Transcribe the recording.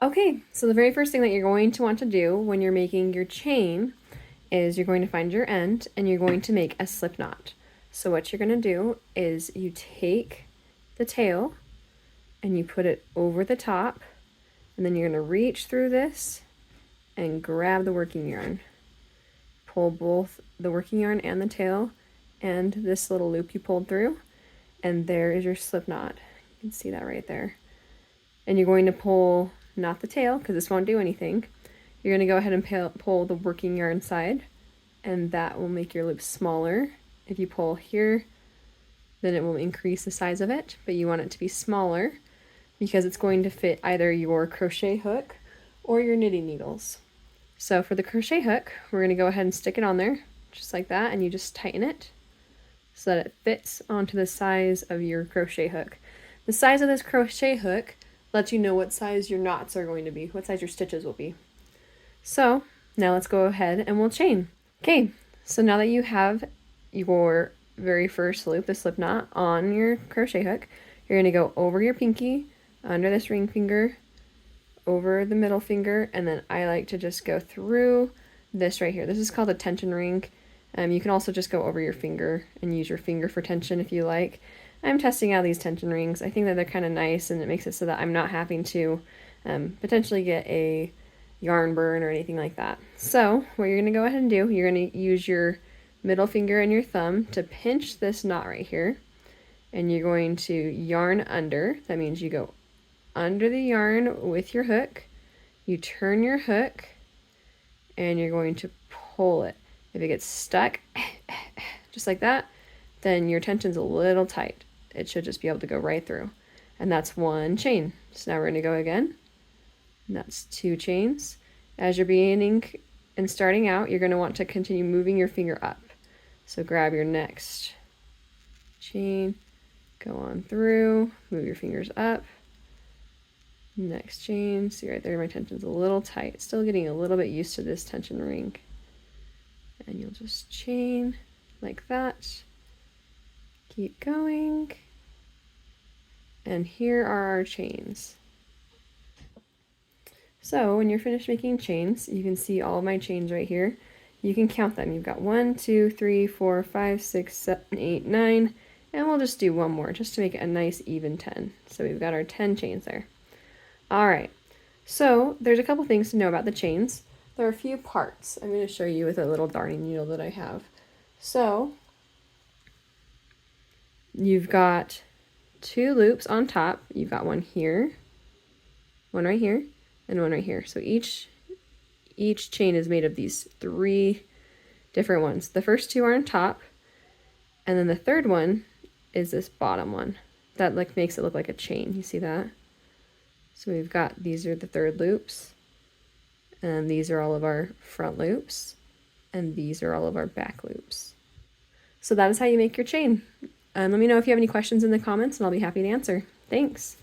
Okay, so the very first thing that you're going to want to do when you're making your chain is you're going to find your end and you're going to make a slip knot. So what you're going to do is you take the tail and you put it over the top, and then you're going to reach through this and grab the working yarn. Pull both the working yarn and the tail and this little loop you pulled through, and there is your slip knot. You can see that right there. And you're going to pull not the tail, because this won't do anything. You're going to go ahead and pull the working yarn side, and that will make your loop smaller. If you pull here, then it will increase the size of it, but you want it to be smaller because it's going to fit either your crochet hook or your knitting needles. So for the crochet hook, we're going to go ahead and stick it on there just like that, and you just tighten it so that it fits onto the size of your crochet hook. The size of this crochet hook lets you know what size your knots are going to be, what size your stitches will be. So now let's go ahead and we'll chain. Okay, so now that you have your very first loop, the slip knot, on your crochet hook, you're going to go over your pinky, under this ring finger, over the middle finger, and then I like to just go through this right here. This is called a tension ring. You can also just go over your finger and use your finger for tension if you like. I'm testing out these tension rings. I think that they're kind of nice, and it makes it so that I'm not having to potentially get a yarn burn or anything like that. So what you're going to go ahead and do, you're going to use your middle finger and your thumb to pinch this knot right here, and you're going to yarn under. That means you go under the yarn with your hook, you turn your hook, and you're going to pull it. If it gets stuck, just like that, then your tension's a little tight. It should just be able to go right through. And that's one chain. So now we're going to go again. And that's 2 chains. As you're beginning and starting out, you're going to want to continue moving your finger up. So grab your next chain, go on through, move your fingers up. Next chain. See right there, my tension's a little tight. Still getting a little bit used to this tension ring. And you'll just chain like that. Keep going. And here are our chains. So when you're finished making chains, you can see all of my chains right here. You can count them. You've got 1, 2, 3, 4, 5, 6, 7, 8, 9, and we'll just do one more just to make it a nice even 10. So we've got our 10 chains there. All right, so there's a couple things to know about the chains. There are a few parts. I'm going to show you with a little darning needle that I have. So you've got 2 loops on top. You've got one here, one right here, and one right here. So each chain is made of these 3 different ones. The first 2 are on top, and then the third one is this bottom one. That makes it look like a chain. You see that? So we've got, these are the third loops, and these are all of our front loops, and these are all of our back loops. So that is how you make your chain. Let me know if you have any questions in the comments, and I'll be happy to answer. Thanks.